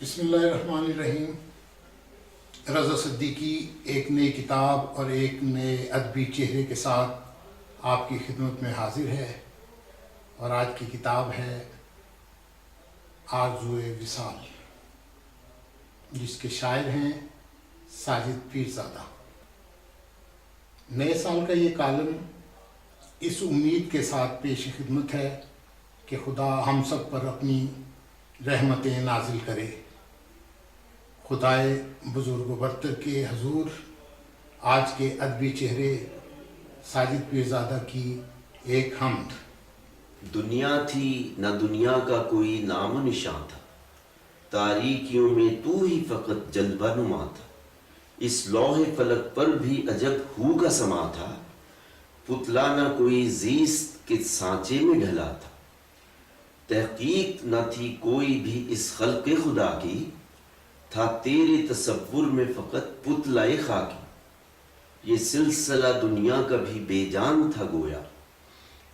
بسم اللہ الرحمن الرحیم۔ رضا صدیقی ایک نئی کتاب اور ایک نئے ادبی چہرے کے ساتھ آپ کی خدمت میں حاضر ہے، اور آج کی کتاب ہے آرزوئے وصال، جس کے شاعر ہیں ساجد پیرزادہ۔ نئے سال کا یہ کالم اس امید کے ساتھ پیش خدمت ہے کہ خدا ہم سب پر اپنی رحمتیں نازل کرے۔ خدائے بزرگ و برتر کے حضور آج کے ادبی چہرے ساجد پیرزادہ کی ایک حمد۔ دنیا تھی نہ دنیا کا کوئی نام و نشان تھا، تاریکیوں میں تو ہی فقط جلوہ نما تھا۔ اس لوح فلک پر بھی عجب ہو کا سما تھا، پتلا نہ کوئی زیست کے سانچے میں ڈھلا تھا۔ تحقیق نہ تھی کوئی بھی اس خلق خدا کی، تھا تیرے تصور میں فقط پتلا خاکی۔ یہ سلسلہ دنیا کا بھی بے جان تھا گویا،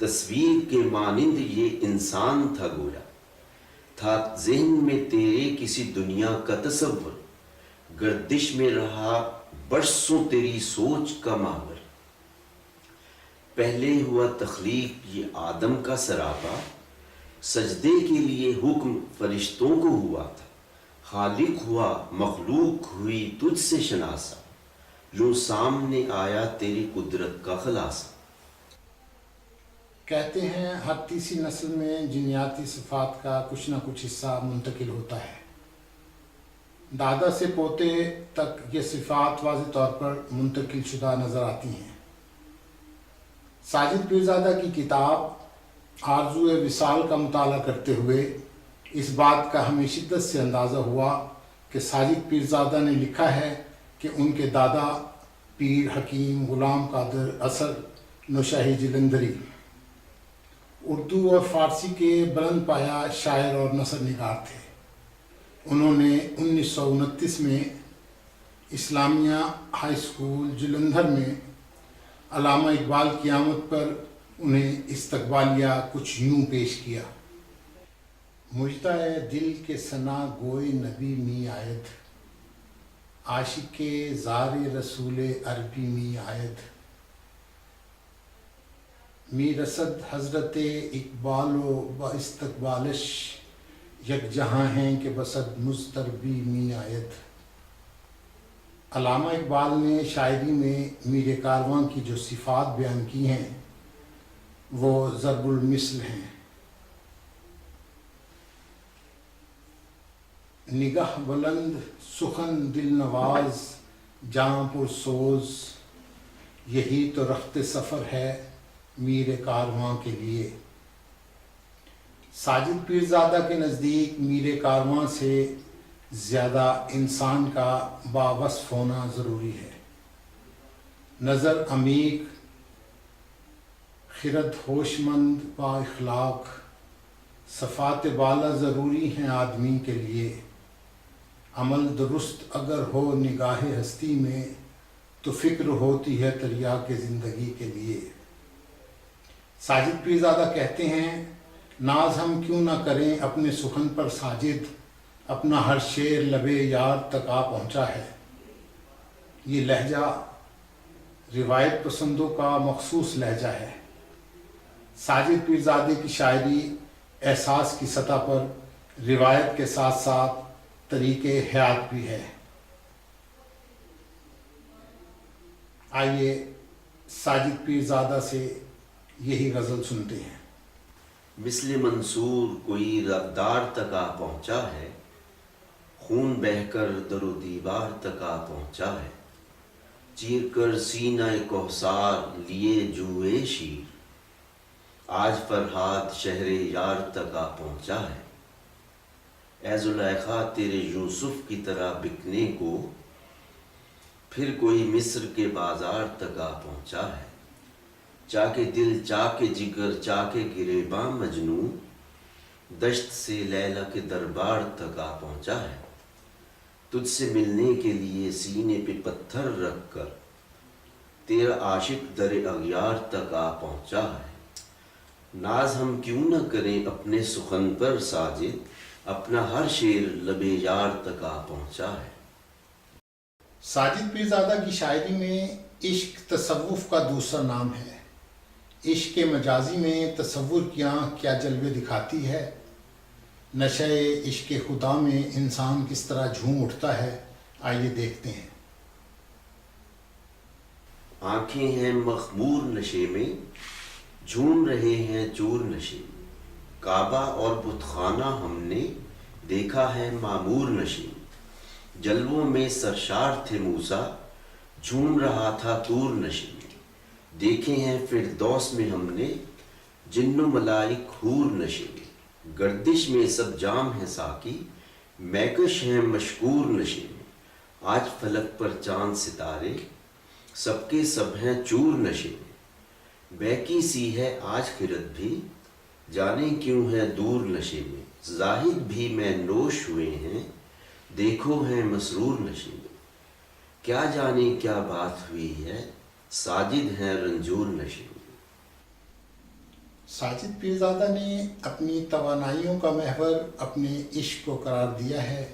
تصویر کے مانند یہ انسان تھا گویا۔ تھا ذہن میں تیرے کسی دنیا کا تصور، گردش میں رہا برسوں تیری سوچ کا محور۔ پہلے ہوا تخلیق یہ آدم کا سراپا، سجدے کے لیے حکم فرشتوں کو ہوا تھا۔ خالق ہوا مخلوق ہوئی تجھ سے شناسا، یوں سامنے آیا تیری قدرت کا خلاصہ۔ کہتے ہیں ہر تیسری نسل میں جنیاتی صفات کا کچھ نہ کچھ حصہ منتقل ہوتا ہے۔ دادا سے پوتے تک یہ صفات واضح طور پر منتقل شدہ نظر آتی ہیں۔ ساجد پیرزادہ کی کتاب آرزوئے وصال کا مطالعہ کرتے ہوئے اس بات کا ہمیں شدت سے اندازہ ہوا کہ ساجد پیرزادہ نے لکھا ہے کہ ان کے دادا پیر حکیم غلام قادر اثر نوشاہی جلندھری اردو اور فارسی کے بلند پایہ شاعر اور نثر نگار تھے۔ انہوں نے 1929 میں اسلامیہ ہائی اسکول جلندھر میں علامہ اقبال کی آمد پر انہیں استقبالیہ کچھ یوں پیش کیا: مجدہ دل کے ثنا گوئے نبی می آید، عاشق زار رسول عربی می آید، می رسد حضرت اقبال و با استقبالش، یک جہاں ہیں کہ بسد مضطربی می آید۔ علامہ اقبال نے شاعری میں میر کارواں کی جو صفات بیان کی ہیں وہ ضرب المثل ہیں۔ نگاہ بلند سخن دل نواز جاں پر سوز، یہی تو رخت سفر ہے میر کارواں کے لیے۔ ساجد پیرزادہ کے نزدیک میر کارواں سے زیادہ انسان کا باوصف ہونا ضروری ہے۔ نظر عمیق، خرد ہوش مند با اخلاق، صفات بالا ضروری ہیں آدمی کے لیے۔ عمل درست اگر ہو نگاہ ہستی میں، تو فکر ہوتی ہے تریاق زندگی کے لیے۔ ساجد پیرزادہ کہتے ہیں ناز ہم کیوں نہ کریں اپنے سخن پر ساجد، اپنا ہر شعر لبے یار تک آ پہنچا ہے۔ یہ لہجہ روایت پسندوں کا مخصوص لہجہ ہے۔ ساجد پیرزادے کی شاعری احساس کی سطح پر روایت کے ساتھ ساتھ طریقے حیات بھی ہے۔ آئیے ساجد پیرزادہ سے یہی غزل سنتے ہیں۔ مثل منصور کوئی رفتار تک آ پہنچا ہے، خون بہہ کر در و دیوار تک آ پہنچا ہے۔ چیر کر سینہ کوثر لیے جوئے شیر، آج فرہاد شہر یار تک آ پہنچا ہے۔ اے زلیخا تیرے یوسف کی طرح بکنے کو، پھر کوئی مصر کے بازار تک آ پہنچا ہے۔ چاکے دل چاکے جگر چاکے گریباں مجنوں، دشت سے لیلا کے دربار تک آ پہنچا ہے۔ تجھ سے ملنے کے لیے سینے پہ پتھر رکھ کر، تیرا عاشق در اغیار تک آ پہنچا ہے۔ ناز ہم کیوں نہ کریں اپنے سخن پر ساجد، اپنا ہر شعر لب یار تک آ پہنچا ہے۔ ساجد پیرزادہ کی شاعری میں عشق تصوف کا دوسرا نام ہے۔ عشق مجازی میں تصور کی آنکھ کیا جلوے دکھاتی ہے، نشہ عشق خدا میں انسان کس طرح جھوم اٹھتا ہے، آئیے دیکھتے ہیں۔ آنکھیں ہیں مخمور نشے میں، جھوم رہے ہیں چور نشے میں، کعبہ اور بت خانہ ہم نے دیکھا ہے معمور نشے میں، جلووں میں سرشار تھے موسیٰ، جھوم رہا تھا طور نشے میں، دیکھے ہیں فردوس میں ہم نے جن و ملائک حور نشے میں، گردش میں سب جام ہے ساقی، میکش ہیں مشکور نشے میں، آج فلک پر چاند ستارے سب کے سب ہیں چور نشے میں، بیکی سی ہے آج خرد بھی جانے کیوں ہے دور نشے میں، زاہد بھی میں نوش ہوئے ہیں دیکھو ہیں مسرور نشے میں، کیا جانے کیا بات ہوئی ہے ساجد ہیں رنجور نشے میں۔ ساجد پیرزادہ نے اپنی توانائیوں کا محور اپنے عشق کو قرار دیا ہے،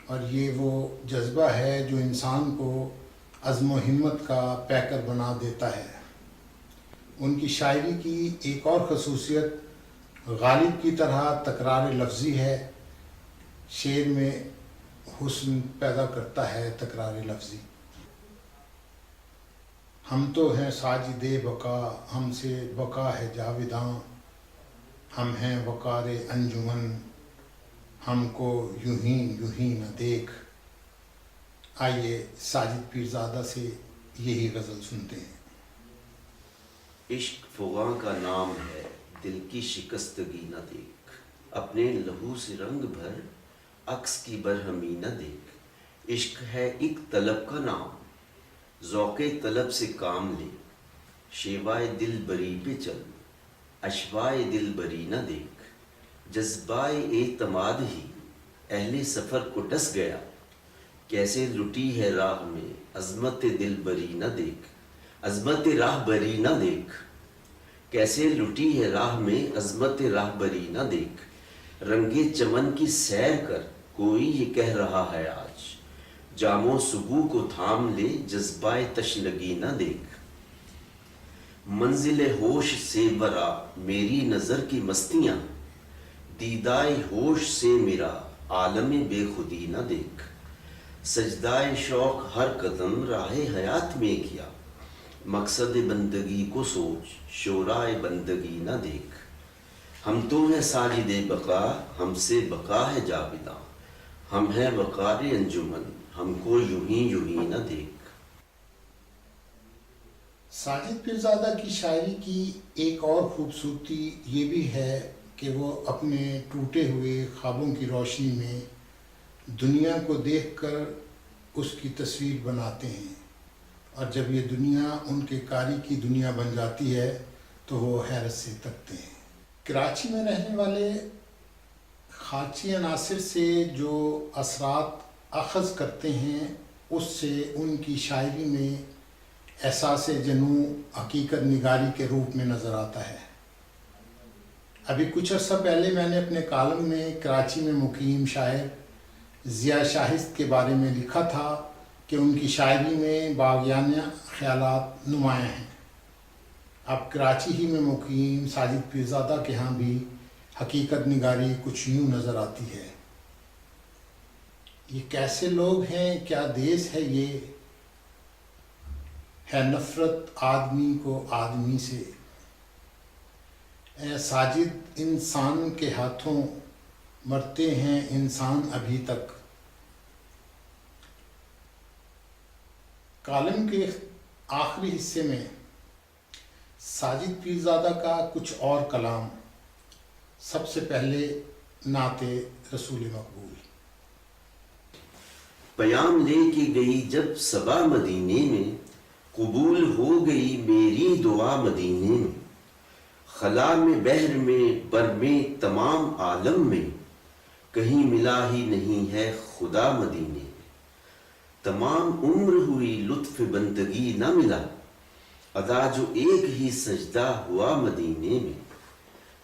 اور یہ وہ جذبہ ہے جو انسان کو عزم و ہمت کا پیکر بنا دیتا ہے۔ ان کی شاعری کی ایک اور خصوصیت غالب کی طرح تکرار لفظی ہے۔ شعر میں حسن پیدا کرتا ہے تکرار لفظی۔ ہم تو ہیں ساجد بقا، ہم سے بقا ہے جاوداں، ہم ہیں وقار انجمن، ہم کو یوں ہی نہ دیکھ۔ آئیے ساجد پیرزادہ سے یہی غزل سنتے ہیں۔ عشق فغاں کا نام ہے، دل کی شکستگی نہ دیکھ، اپنے لہو سے رنگ بھر عکس کی برہمی نہ دیکھ، عشق ہے ایک طلب کا نام، ذوق طلب سے کام لے، شیوائے دل بری پہ چل، اشوائے دل بری نہ دیکھ، جذبائے اعتماد ہی اہل سفر کو ڈس گیا، کیسے لٹی ہے راہ میں عظمت دل بری نہ دیکھ، عظمت راہ بری نہ دیکھ، کیسے لٹی ہے راہ میں عظمت راہ بری نہ دیکھ، رنگے چمن کی سیر کر کوئی یہ کہہ رہا ہے آج، جاموں صبح کو تھام لے جذبائے تشنگی نہ دیکھ، منزل ہوش سے برا میری نظر کی مستیاں، دیدائے ہوش سے میرا عالم بے خودی نہ دیکھ، سجدائے شوق ہر قدم راہ حیات میں کیا، مقصد بندگی کو سوچ شورائے بندگی نہ دیکھ، ہم تو ہیں ساجد بقا، ہم سے بقا ہے جاوداں، ہم ہیں وقار انجمن، ہم کو یوں ہی نہ دیکھ۔ ساجد پیرزادہ کی شاعری کی ایک اور خوبصورتی یہ بھی ہے کہ وہ اپنے ٹوٹے ہوئے خوابوں کی روشنی میں دنیا کو دیکھ کر اس کی تصویر بناتے ہیں، اور جب یہ دنیا ان کے کاری کی دنیا بن جاتی ہے تو وہ حیرت سے تکتے ہیں۔ کراچی میں رہنے والے خارجی عناصر سے جو اثرات اخذ کرتے ہیں اس سے ان کی شاعری میں احساس جنوں حقیقت نگاری کے روپ میں نظر آتا ہے۔ ابھی کچھ عرصہ پہلے میں نے اپنے کالم میں کراچی میں مقیم شاعر ضیاء شاہست کے بارے میں لکھا تھا کہ ان کی شاعری میں باغیانہ خیالات نمایاں ہیں۔ اب کراچی ہی میں مقیم ساجد پیرزادہ کے ہاں بھی حقیقت نگاری کچھ یوں نظر آتی ہے۔ یہ کیسے لوگ ہیں، کیا دیس ہے یہ، ہے نفرت آدمی کو آدمی سے، اے ساجد انسان کے ہاتھوں مرتے ہیں انسان ابھی تک۔ کالم کے آخری حصے میں ساجد پیرزادہ کا کچھ اور کلام۔ سب سے پہلے نعت رسول مقبول۔ پیام لے کے گئی جب صبا مدینے میں، قبول ہو گئی میری دعا مدینے میں، خلا میں بحر میں بر میں تمام عالم میں، کہیں ملا ہی نہیں ہے خدا مدینے میں، تمام عمر ہوئی لطف بندگی نہ ملا، ادا جو ایک ہی سجدہ ہوا مدینے میں،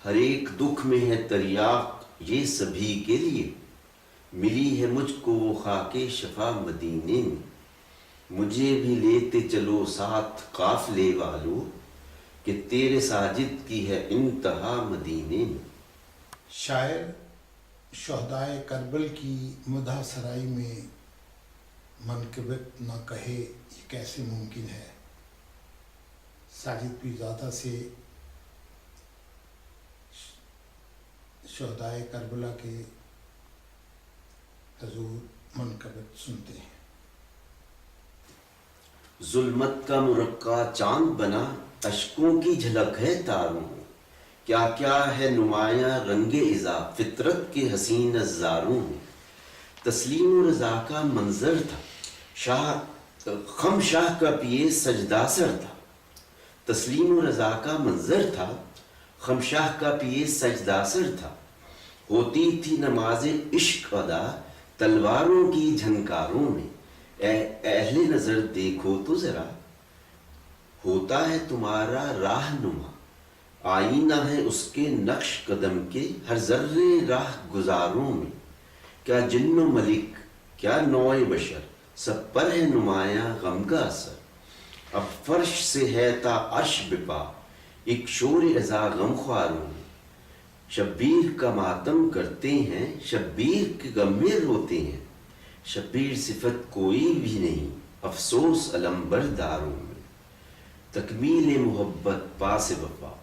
ہر ایک دکھ میں ہے تریاق یہ سبھی کے لیے ملی ہے مجھ کو وہ خاک شفا مدینے میں، مجھے بھی لیتے چلو ساتھ قافلے والو، کہ تیرے ساجد کی ہے انتہا مدینے میں۔ شاعر شہدائے کربل کی مدح سرائی میں منقبت نہ کہے یہ کیسے ممکن ہے۔ ساجد پیرزادہ سے شہدائے کربلا کے حضور منقبت سنتے ہیں۔ ظلمت کا مرقع چاند بنا، اشکوں کی جھلک ہے تاروں میں، کیا کیا ہے نمایاں رنگ اذا فطرت کے حسین نظاروں میں۔ تسلیم و رضا کا منظر تھا، خم شاہ کا پیے سجدہ سر تھا۔ تسلیم و رضا کا منظر تھا، خم شاہ کا پیے سجدہ سر تھا۔ ہوتی تھی نماز عشق ادا تلواروں کی جھنکاروں میں، اے اہل نظر دیکھو تو ذرا، ہوتا ہے تمہارا رہنما، آئینہ ہے اس کے نقش قدم کے ہر ذرے راہ گزاروں میں۔ کیا جن و ملک کیا نوع بشر، سب پر ہے نمایاں غم کا اثر۔ اب فرش سے ہے تا عرش بپا، ایک شور ازا غم خواروں میں۔ شبیر کا ماتم کرتے ہیں، شبیر کے غم میں روتے ہیں، شبیر صفت کوئی بھی نہیں، افسوس علم برداروں میں۔ تکمیل محبت پاس وفا،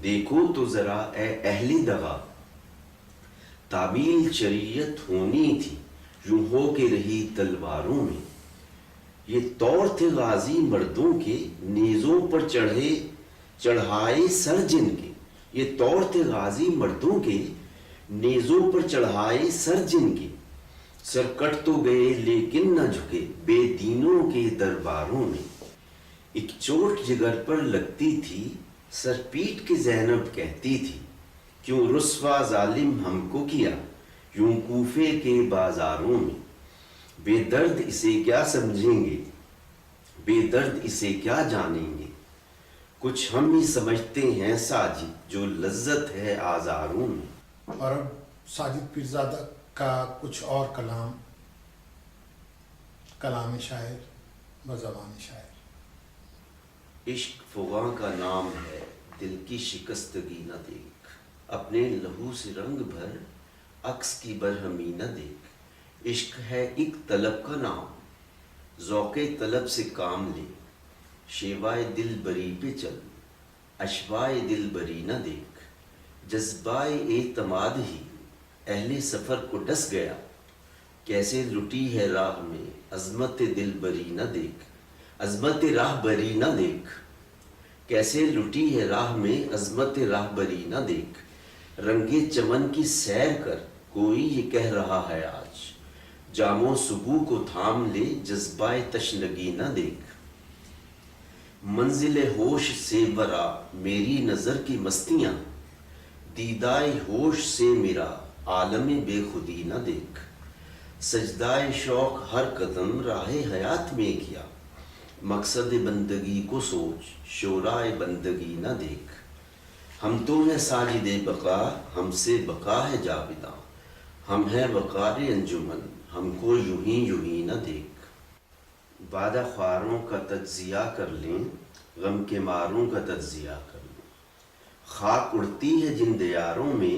دیکھو تو ذرا اے اہل دغا، تعمیل شریعت ہونی تھی یوں ہو کے رہی تلواروں میں۔ یہ طور تھے غازی مردوں کے، نیزوں پر چڑھائے سر جن کے۔ یہ طور تھے غازی مردوں کے، نیزوں پر چڑھائے سر جن کے۔ سر کٹ تو گئے لیکن نہ جھکے بے دینوں کے درباروں میں۔ ایک چوٹ جگر پر لگتی تھی، سر پیٹ کے زینب کہتی تھی، کیوں رسوا ظالم ہم کو کیا یوں کوفے کے بازاروں میں۔ بے درد اسے کیا سمجھیں گے، بے درد اسے کیا جانیں گے، کچھ ہم ہی سمجھتے ہیں ساجد جو لذت ہے آزاروں میں۔ اور اب ساجد پیرزادہ کا کچھ اور کلام شاعر بزبان شاعر۔ عشق فغاں کا نام ہے، دل کی شکستگی نہ دیکھ، اپنے لہو سے رنگ بھر عکس کی برہمی نہ دیکھ۔ عشق ہے ایک طلب کا نام، ذوق طلب سے کام لے، شیوائے دل بری پہ چل، اشوائے دل بری نہ دیکھ۔ جذبائے اعتماد ہی اہل سفر کو ڈس گیا، کیسے لٹی ہے راہ میں عظمت دل بری نہ دیکھ، عظمت راہ بری نہ دیکھ۔ کیسے لٹی ہے راہ میں عظمت راہ بری نہ دیکھ۔ رنگے چمن کی سیر کر کوئی یہ کہہ رہا ہے آج، جامو صبح کو تھام لے جذبائے تشنگی نہ دیکھ۔ منزل ہوش سے برا میری نظر کی مستیاں، دیدائے ہوش سے میرا عالم بے خودی نہ دیکھ۔ سجدائے شوق ہر قدم راہ حیات میں کیا، مقصد بندگی کو سوچ شورائے بندگی نہ دیکھ۔ ہم تو ہیں ساجد بقا، ہم سے بقا ہے جاویداں، ہم ہیں وقار انجمن، ہم کو یوں ہی نہ دیکھ۔ بادہ خواروں کا تجزیہ کر لیں، غم کے ماروں کا تجزیہ کر لیں، خاک اڑتی ہے جن دیاروں میں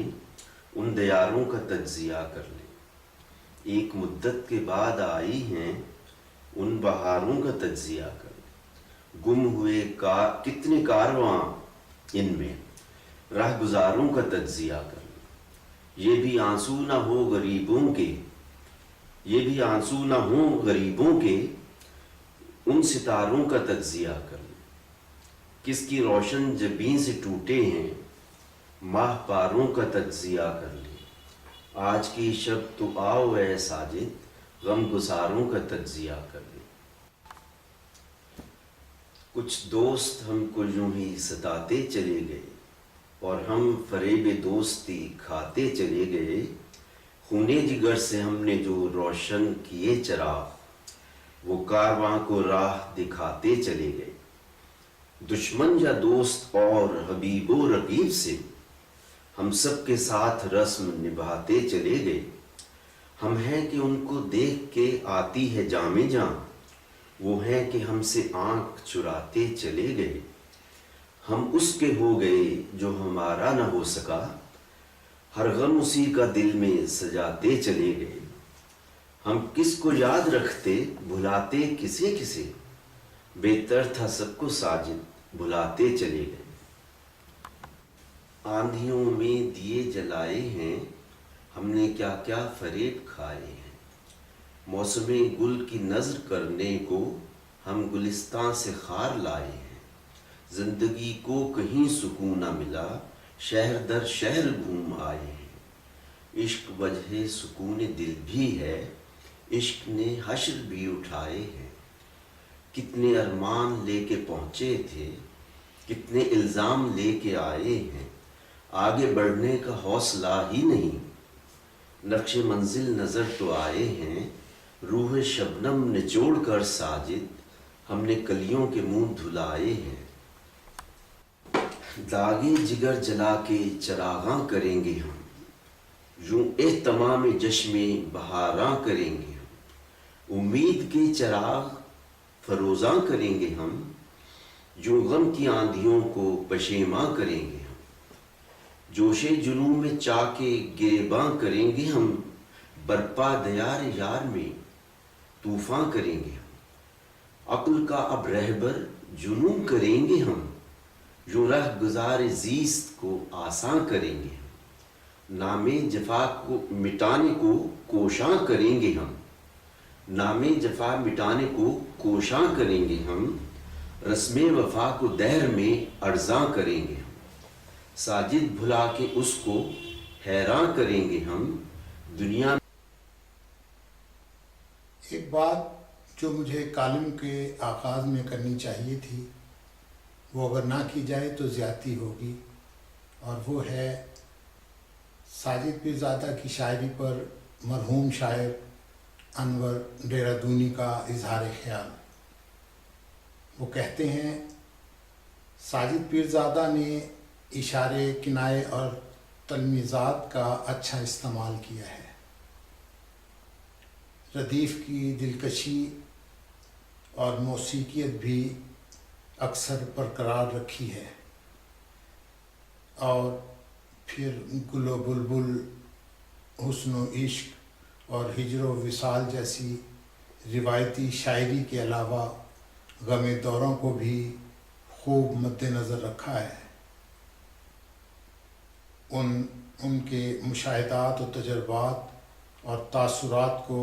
ان دیاروں کا تجزیہ کر لیں۔ ایک مدت کے بعد آئی ہیں ان بہاروں کا تجزیہ کر لیں، گم ہوئے کتنے کارواں ان میں راہ گزاروں کا تجزیہ کر لیں۔ یہ بھی آنسو نہ ہو غریبوں کے، یہ بھی آنسو نہ ہو غریبوں کے ان ستاروں کا تجزیہ کر لیں۔ کس کی روشن جبین سے ٹوٹے ہیں ماہ پاروں کا تجزیہ کر لیں۔ آج کی شب تو آؤ اے ساجد غم گساروں کا تجزیہ کر لیں۔ کچھ دوست ہم کو یوں ہی ستاتے چلے گئے اور ہم فریب دوستی کھاتے چلے گئے۔ خونے جگر سے ہم نے جو روشن کیے چراغ وہ کارواں کو راہ دکھاتے چلے گئے۔ دشمن یا دوست اور حبیب و رقیب سے ہم سب کے ساتھ رسم نبھاتے چلے گئے. ہم ہیں کہ ان کو دیکھ کے آتی ہے جام جاں. وہ ہیں کہ ہم سے آنکھ چراتے چلے گئے. ہم اس کے ہو گئے جو ہمارا نہ ہو سکا. ہر غم اسی کا دل میں سجاتے چلے گئے. ہم کس کو یاد رکھتے بھلاتے کسے کسے. بہتر تھا سب کو ساجد بھلاتے چلے گئے. آندھیوں میں دیے جلائے ہیں ہم نے کیا کیا فریب کھائے ہیں. موسم گل کی نظر کرنے کو ہم گلستان سے خار لائے ہیں. زندگی کو کہیں سکون نہ ملا شہر در شہر گھوم آئے ہیں. عشق وجہ سکون دل بھی ہے عشق نے حشر بھی اٹھائے ہیں. کتنے ارمان لے کے پہنچے تھے کتنے الزام لے کے آئے ہیں. آگے بڑھنے کا حوصلہ ہی نہیں. نقش منزل نظر تو آئے ہیں روح شبنم نچوڑ کر ساجد ہم نے کلیوں کے منہ دھلائے ہیں. داغے جگر جلا کے چراغاں کریں گے ہم یوں اہتمام جشم بہاراں کریں گے ہم. امید کے چراغ فروزاں کریں گے ہم یوں غم کی آندھیوں کو پشیماں کریں گے ہم. جوش جنوں میں چاکے گریباں کریں گے ہم برپا دیار یار میں طوفاں کریں گے ہم. عقل کا اب رہبر جنوں کریں گے ہم یوں رہ گزار زیست کو آساں کریں گے ہم. نام جفا کو مٹانے کو کوشاں کریں گے ہم. نام جفا مٹانے کو کوشاں کریں گے ہم. رسم وفا کو دہر میں ارزاں کریں گے ہم. ساجد بھلا کے اس کو حیراں کریں گے ہم. دنیا ایک بات جو مجھے کالم کے آغاز میں کرنی چاہیے تھی وہ اگر نہ کی جائے تو زیادتی ہوگی اور وہ ہے ساجد پیرزادہ کی شاعری پر مرحوم شاعر انور دہرادونی کا اظہار خیال. وہ کہتے ہیں ساجد پیرزادہ نے اشارے کنائے اور تلمیذات کا اچھا استعمال کیا ہے. ردیف کی دلکشی اور موسیقیت بھی اکثر برقرار رکھی ہے اور پھر گل و بلبل حسن و عشق اور ہجر و وصال جیسی روایتی شاعری کے علاوہ غم دوروں کو بھی خوب مد نظر رکھا ہے. ان کے مشاہدات و تجربات اور تاثرات کو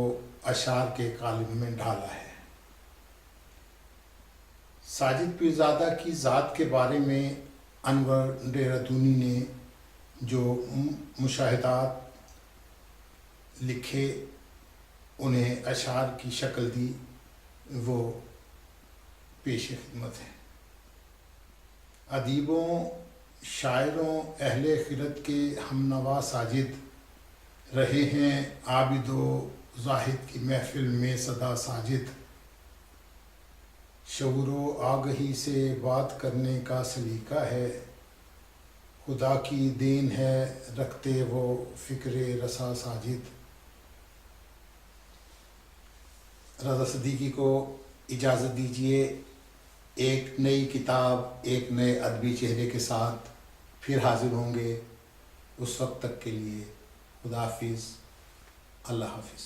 اشعار کے قالب میں ڈھالا ہے. ساجد پیرزادہ کی ذات کے بارے میں انور دہرادونی نے جو مشاہدات لکھے انہیں اشعار کی شکل دی وہ پیش خدمت ہے. ادیبوں شاعروں اہل خرد کے ہمنوا ساجد رہے ہیں عابد و زاہد کی محفل میں صدا ساجد. شعور و آگہی سے بات کرنے کا سلیقہ ہے خدا کی دین ہے رکھتے وہ فکر رسا ساجد. رضا صدیقی کو اجازت دیجیے ایک نئی کتاب ایک نئے ادبی چہرے کے ساتھ پھر حاضر ہوں گے. اس وقت تک کے لیے خدا حافظ. اللہ حافظ.